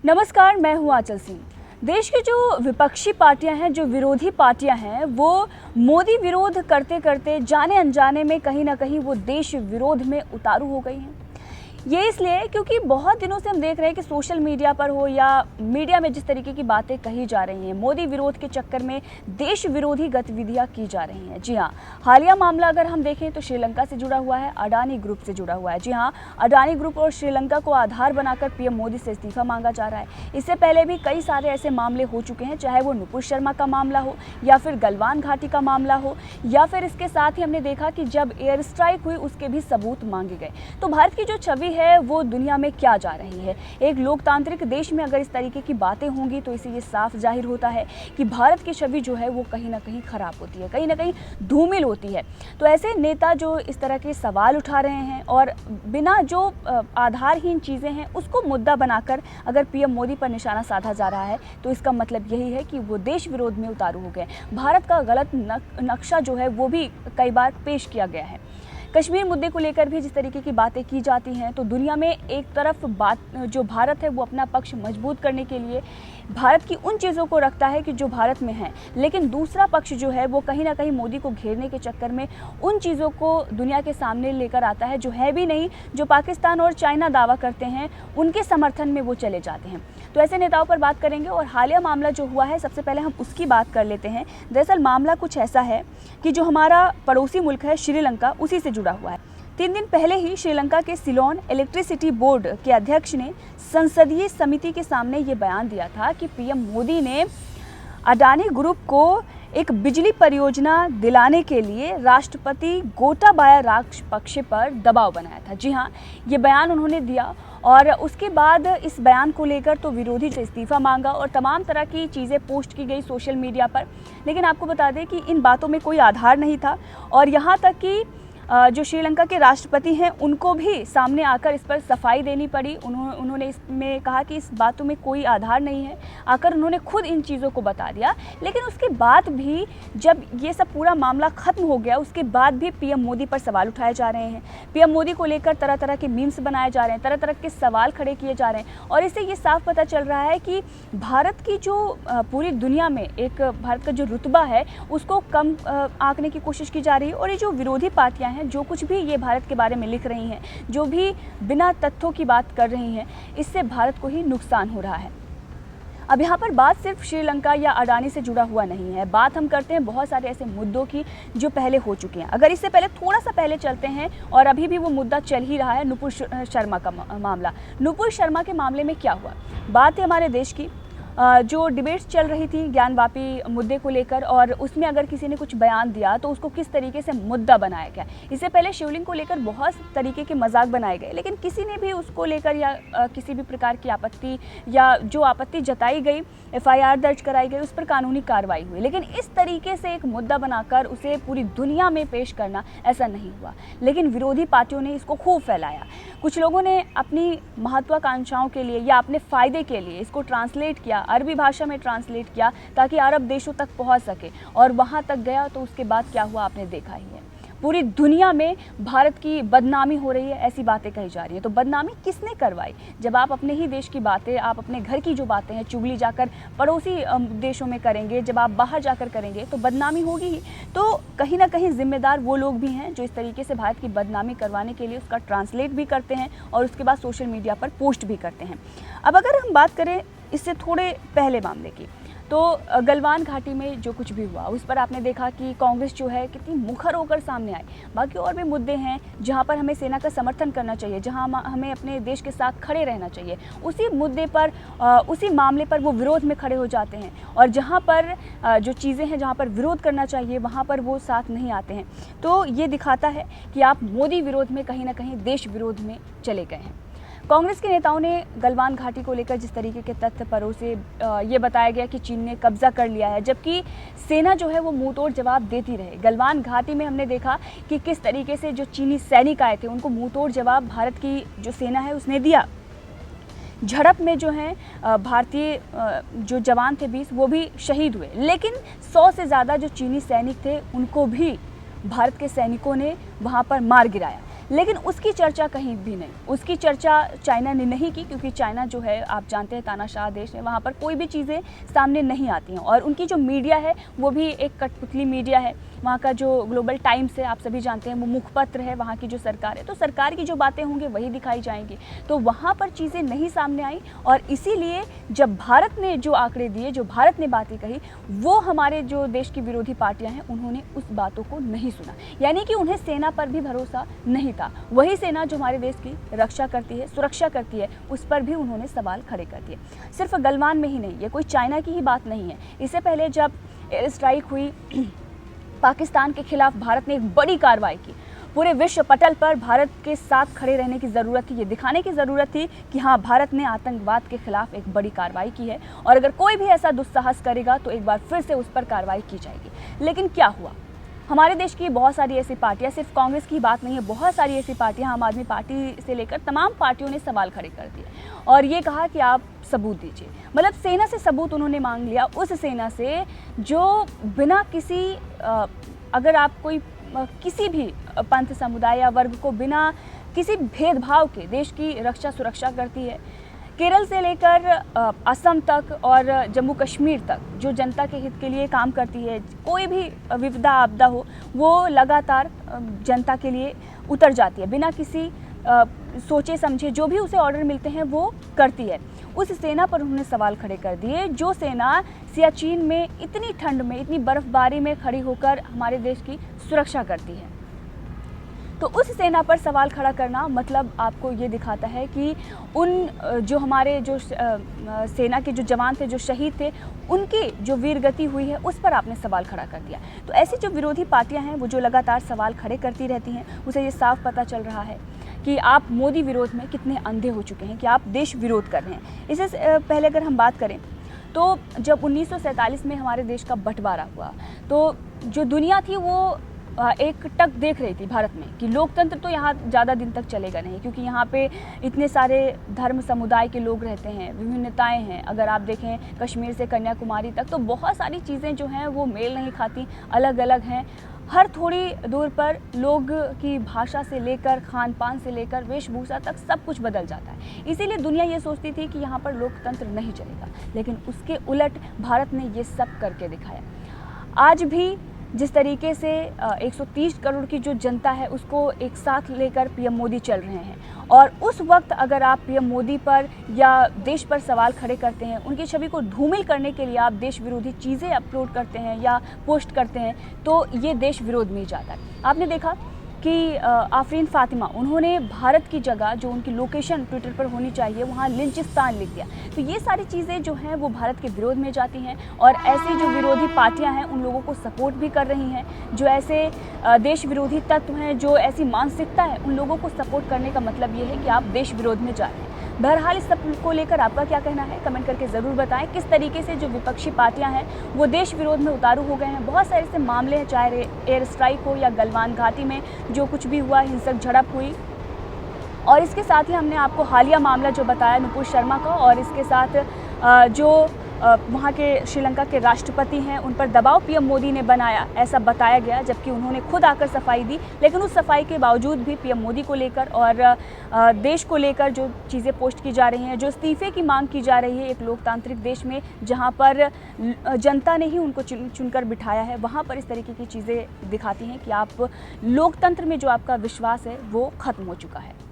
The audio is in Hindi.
नमस्कार, मैं हूँ आंचल सिंह। देश की जो विपक्षी पार्टियां हैं, जो विरोधी पार्टियां हैं, वो मोदी विरोध करते करते जाने अनजाने में कहीं ना कहीं वो देश विरोध में उतारू हो गई हैं। ये इसलिए क्योंकि बहुत दिनों से हम देख रहे हैं कि सोशल मीडिया पर हो या मीडिया में जिस तरीके की बातें कही जा रही हैं, मोदी विरोध के चक्कर में देश विरोधी गतिविधियां की जा रही हैं। जी हाँ, हालिया मामला अगर हम देखें तो श्रीलंका से जुड़ा हुआ है, अडानी ग्रुप से जुड़ा हुआ है। जी हाँ, अडानी ग्रुप और श्रीलंका को आधार बनाकर पीएम मोदी से इस्तीफा मांगा जा रहा है। इससे पहले भी कई सारे ऐसे मामले हो चुके हैं, चाहे वो नुपुर शर्मा का मामला हो या फिर गलवान घाटी का मामला हो, या फिर इसके साथ ही हमने देखा कि जब एयर स्ट्राइक हुई उसके भी सबूत मांगे गए। तो भारत की जो छवि है वो दुनिया में क्या जा रही है। एक लोकतांत्रिक देश में अगर इस तरीके की बातें होंगी तो इसे ये साफ जाहिर होता है कि भारत की छवि जो है वो कहीं ना कहीं खराब होती है, कहीं ना कहीं धूमिल होती है। तो ऐसे नेता जो इस तरह के सवाल उठा रहे हैं और बिना जो आधारहीन चीज़ें हैं उसको मुद्दा बनाकर अगर पीएम मोदी पर निशाना साधा जा रहा है तो इसका मतलब यही है कि वो देश विरोध में उतारू हो गए। भारत का गलत नक्शा जो है वो भी कई बार पेश किया गया है। कश्मीर मुद्दे को लेकर भी जिस तरीके की बातें की जाती हैं, तो दुनिया में एक तरफ बात जो भारत है वो अपना पक्ष मजबूत करने के लिए भारत की उन चीज़ों को रखता है कि जो भारत में है, लेकिन दूसरा पक्ष जो है वो कहीं ना कहीं मोदी को घेरने के चक्कर में उन चीज़ों को दुनिया के सामने लेकर आता है जो है भी नहीं, जो पाकिस्तान और चाइना दावा करते हैं उनके समर्थन में वो चले जाते हैं। तो ऐसे नेताओं पर बात करेंगे और हालिया मामला जो हुआ है सबसे पहले हम उसकी बात कर लेते हैं। दरअसल मामला कुछ ऐसा है कि जो हमारा पड़ोसी मुल्क है श्रीलंका, उसी से जुड़ा हुआ है। 3 दिन पहले ही श्रीलंका के सिलोन इलेक्ट्रिसिटी बोर्ड के अध्यक्ष ने संसदीय समिति के सामने ये बयान दिया था कि पीएम मोदी ने अडानी ग्रुप को एक बिजली परियोजना दिलाने के लिए राष्ट्रपति गोटाबाया राजपक्षे पर दबाव बनाया था। जी हाँ, ये बयान उन्होंने दिया और उसके बाद इस बयान को लेकर तो विरोधी से इस्तीफा मांगा और तमाम तरह की चीज़ें पोस्ट की गई सोशल मीडिया पर। लेकिन आपको बता दें कि इन बातों में कोई आधार नहीं था और यहाँ तक कि जो श्रीलंका के राष्ट्रपति हैं उनको भी सामने आकर इस पर सफाई देनी पड़ी। उन्होंने इसमें कहा कि इस बातों में कोई आधार नहीं है, आकर उन्होंने खुद इन चीज़ों को बता दिया। लेकिन उसके बाद भी जब ये सब पूरा मामला ख़त्म हो गया उसके बाद भी पीएम मोदी पर सवाल उठाए जा रहे हैं। पीएम मोदी को लेकर तरह तरह के मीम्स बनाए जा रहे हैं, तरह तरह के सवाल खड़े किए जा रहे हैं और इससे ये साफ पता चल रहा है कि भारत की जो पूरी दुनिया में एक भारत का जो रुतबा है उसको कम आंकने की कोशिश की जा रही है। और ये जो विरोधी पार्टियाँ जो कुछ भी ये भारत के बारे में लिख रही हैं, जो भी बिना तथ्यों की बात कर रही हैं, इससे भारत को ही नुकसान हो रहा है। अब यहाँ पर बात सिर्फ श्रीलंका या अडानी से जुड़ा हुआ नहीं है, बात हम करते हैं बहुत सारे ऐसे मुद्दों की जो पहले हो चुके हैं। अगर इससे पहले थोड़ा सा पहले चलते हैं और अभी भी वो मुद्दा चल ही रहा है, नुपुर शर्मा का मामला। नुपुर शर्मा के मामले में क्या हुआ? बात है हमारे देश की जो डिबेट्स चल रही थी ज्ञानवापी मुद्दे को लेकर और उसमें अगर किसी ने कुछ बयान दिया तो उसको किस तरीके से मुद्दा बनाया गया। इससे पहले शिवलिंग को लेकर बहुत तरीके के मजाक बनाए गए, लेकिन किसी ने भी उसको लेकर या किसी भी प्रकार की आपत्ति या जो आपत्ति जताई गई, एफआईआर दर्ज कराई गई, उस पर कानूनी कार्रवाई हुई। लेकिन इस तरीके से एक मुद्दा बनाकर उसे पूरी दुनिया में पेश करना, ऐसा नहीं हुआ। लेकिन विरोधी पार्टियों ने इसको खूब फैलाया। कुछ लोगों ने अपनी महत्वाकांक्षाओं के लिए या अपने फ़ायदे के लिए इसको ट्रांसलेट किया, अरबी भाषा में ट्रांसलेट किया ताकि अरब देशों तक पहुंच सके और वहां तक गया तो उसके बाद क्या हुआ आपने देखा ही है। पूरी दुनिया में भारत की बदनामी हो रही है, ऐसी बातें कही जा रही हैं। तो बदनामी किसने करवाई? जब आप अपने ही देश की बातें, आप अपने घर की जो बातें हैं चुगली जाकर पड़ोसी देशों में करेंगे, जब आप बाहर जाकर करेंगे तो बदनामी होगी ही। तो कहीं ना कहीं जिम्मेदार वो लोग भी हैं जो इस तरीके से भारत की बदनामी करवाने के लिए उसका ट्रांसलेट भी करते हैं और उसके बाद सोशल मीडिया पर पोस्ट भी करते हैं। अब अगर हम बात करें इससे थोड़े पहले मामले की, तो गलवान घाटी में जो कुछ भी हुआ उस पर आपने देखा कि कांग्रेस जो है कितनी मुखर होकर सामने आई। बाकी और भी मुद्दे हैं जहां पर हमें सेना का समर्थन करना चाहिए, जहां हमें अपने देश के साथ खड़े रहना चाहिए, उसी मुद्दे पर उसी मामले पर वो विरोध में खड़े हो जाते हैं और जहां पर जो चीज़ें हैं जहां पर विरोध करना चाहिए वहां पर वो साथ नहीं आते हैं। तो ये दिखाता है कि आप मोदी विरोध में कहीं ना कहीं देश विरोध में चले गए हैं। कांग्रेस के नेताओं ने गलवान घाटी को लेकर जिस तरीके के तथ्य परोसे, ये बताया गया कि चीन ने कब्जा कर लिया है, जबकि सेना जो है वो मुंह तोड़ जवाब देती रहे। गलवान घाटी में हमने देखा कि किस तरीके से जो चीनी सैनिक आए थे उनको मुंह तोड़ जवाब भारत की जो सेना है उसने दिया। झड़प में जो है भारतीय जो जवान थे 20 वो भी शहीद हुए, लेकिन 100 से ज़्यादा जो चीनी सैनिक थे उनको भी भारत के सैनिकों ने वहाँ पर मार गिराया। लेकिन उसकी चर्चा कहीं भी नहीं, उसकी चर्चा चाइना ने नहीं की, क्योंकि चाइना जो है आप जानते हैं तानाशाह देश है, वहाँ पर कोई भी चीज़ें सामने नहीं आती हैं। और उनकी जो मीडिया है वो भी एक कठपुतली मीडिया है। वहाँ का जो ग्लोबल टाइम्स है आप सभी जानते हैं वो मुखपत्र है वहाँ की जो सरकार है, तो सरकार की जो बातें होंगी वही दिखाई जाएंगी। तो वहाँ पर चीज़ें नहीं सामने आई और इसीलिए जब भारत ने जो आंकड़े दिए, जो भारत ने बातें कही, वो हमारे जो देश की विरोधी पार्टियां हैं उन्होंने उस बातों को नहीं सुना। यानी कि उन्हें सेना पर भी भरोसा नहीं था। वही सेना जो हमारे देश की रक्षा करती है, सुरक्षा करती है, उस पर भी उन्होंने सवाल खड़े कर दिए। सिर्फ गलवान में ही नहीं, ये कोई चाइना की ही बात नहीं है। इससे पहले जब एयर स्ट्राइक हुई पाकिस्तान के खिलाफ, भारत ने एक बड़ी कार्रवाई की। पूरे विश्व पटल पर भारत के साथ खड़े रहने की ज़रूरत थी, ये दिखाने की ज़रूरत थी कि हाँ, भारत ने आतंकवाद के खिलाफ एक बड़ी कार्रवाई की है और अगर कोई भी ऐसा दुस्साहस करेगा तो एक बार फिर से उस पर कार्रवाई की जाएगी। लेकिन क्या हुआ? हमारे देश की बहुत सारी ऐसी पार्टियां, सिर्फ कांग्रेस की बात नहीं है, बहुत सारी ऐसी पार्टियां, आम आदमी पार्टी से लेकर तमाम पार्टियों ने सवाल खड़े कर दिए और ये कहा कि आप सबूत दीजिए। मतलब सेना से सबूत उन्होंने मांग लिया, उस सेना से जो बिना किसी अगर आप कोई किसी भी पंथ, समुदाय या वर्ग को बिना किसी भेदभाव के देश की रक्षा सुरक्षा करती है। केरल से लेकर असम तक और जम्मू कश्मीर तक जो जनता के हित के लिए काम करती है, कोई भी विपदा आपदा हो वो लगातार जनता के लिए उतर जाती है, बिना किसी सोचे समझे जो भी उसे ऑर्डर मिलते हैं वो करती है। उस सेना पर उन्होंने सवाल खड़े कर दिए, जो सेना सियाचिन में इतनी ठंड में, इतनी बर्फबारी में खड़ी होकर हमारे देश की सुरक्षा करती है। तो उस सेना पर सवाल खड़ा करना मतलब आपको ये दिखाता है कि उन जो हमारे जो सेना के जो जवान थे, जो शहीद थे, उनकी जो वीरगति हुई है उस पर आपने सवाल खड़ा कर दिया। तो ऐसी जो विरोधी पार्टियां हैं वो जो लगातार सवाल खड़े करती रहती हैं, उसे ये साफ पता चल रहा है कि आप मोदी विरोध में कितने अंधे हो चुके हैं, कि आप देश विरोध कर रहे हैं। इससे पहले अगर हम बात करें तो जब 1947 में हमारे देश का बंटवारा हुआ तो जो दुनिया थी वो एक टक देख रही थी भारत में कि लोकतंत्र तो यहाँ ज़्यादा दिन तक चलेगा नहीं, क्योंकि यहाँ पे इतने सारे धर्म समुदाय के लोग रहते हैं, विभिन्नताएं हैं। अगर आप देखें कश्मीर से कन्याकुमारी तक तो बहुत सारी चीज़ें जो हैं वो मेल नहीं खाती, अलग अलग हैं। हर थोड़ी दूर पर लोग की भाषा से लेकर खान पान से लेकर वेशभूषा तक सब कुछ बदल जाता है। इसीलिए दुनिया ये सोचती थी कि यहाँ पर लोकतंत्र नहीं चलेगा, लेकिन उसके उलट भारत ने ये सब करके दिखाया। आज भी जिस तरीके से 130 करोड़ की जो जनता है उसको एक साथ लेकर पीएम मोदी चल रहे हैं, और उस वक्त अगर आप पीएम मोदी पर या देश पर सवाल खड़े करते हैं, उनकी छवि को धूमिल करने के लिए आप देश विरोधी चीज़ें अपलोड करते हैं या पोस्ट करते हैं, तो ये देश विरोध में ही जाता है। आपने देखा कि आफरीन फातिमा, उन्होंने भारत की जगह जो उनकी लोकेशन ट्विटर पर होनी चाहिए वहाँ लिंचिस्तान लिख दिया। तो ये सारी चीज़ें जो हैं वो भारत के विरोध में जाती हैं और ऐसी जो विरोधी पार्टियां हैं उन लोगों को सपोर्ट भी कर रही हैं। जो ऐसे देश विरोधी तत्व हैं, जो ऐसी मानसिकता है, उन लोगों को सपोर्ट करने का मतलब ये है कि आप देश विरोध में जा रहे हैं। बहरहाल इस सब को लेकर आपका क्या कहना है, कमेंट करके ज़रूर बताएं। किस तरीके से जो विपक्षी पार्टियां हैं वो देश विरोध में उतारू हो गए हैं। बहुत सारे ऐसे मामले हैं, चाहे एयर स्ट्राइक हो या गलवान घाटी में जो कुछ भी हुआ, हिंसक झड़प हुई, और इसके साथ ही हमने आपको हालिया मामला जो बताया नुपुर शर्मा का, और इसके साथ जो वहाँ के श्रीलंका के राष्ट्रपति हैं उन पर दबाव पीएम मोदी ने बनाया, ऐसा बताया गया, जबकि उन्होंने खुद आकर सफाई दी। लेकिन उस सफाई के बावजूद भी पीएम मोदी को लेकर और देश को लेकर जो चीज़ें पोस्ट की जा रही हैं, जो इस्तीफे की मांग की जा रही है एक लोकतांत्रिक देश में जहाँ पर जनता ने ही उनको चुनकर बिठाया है, वहाँ पर इस तरीके की चीज़ें दिखाती हैं कि आप लोकतंत्र में जो आपका विश्वास है वो खत्म हो चुका है।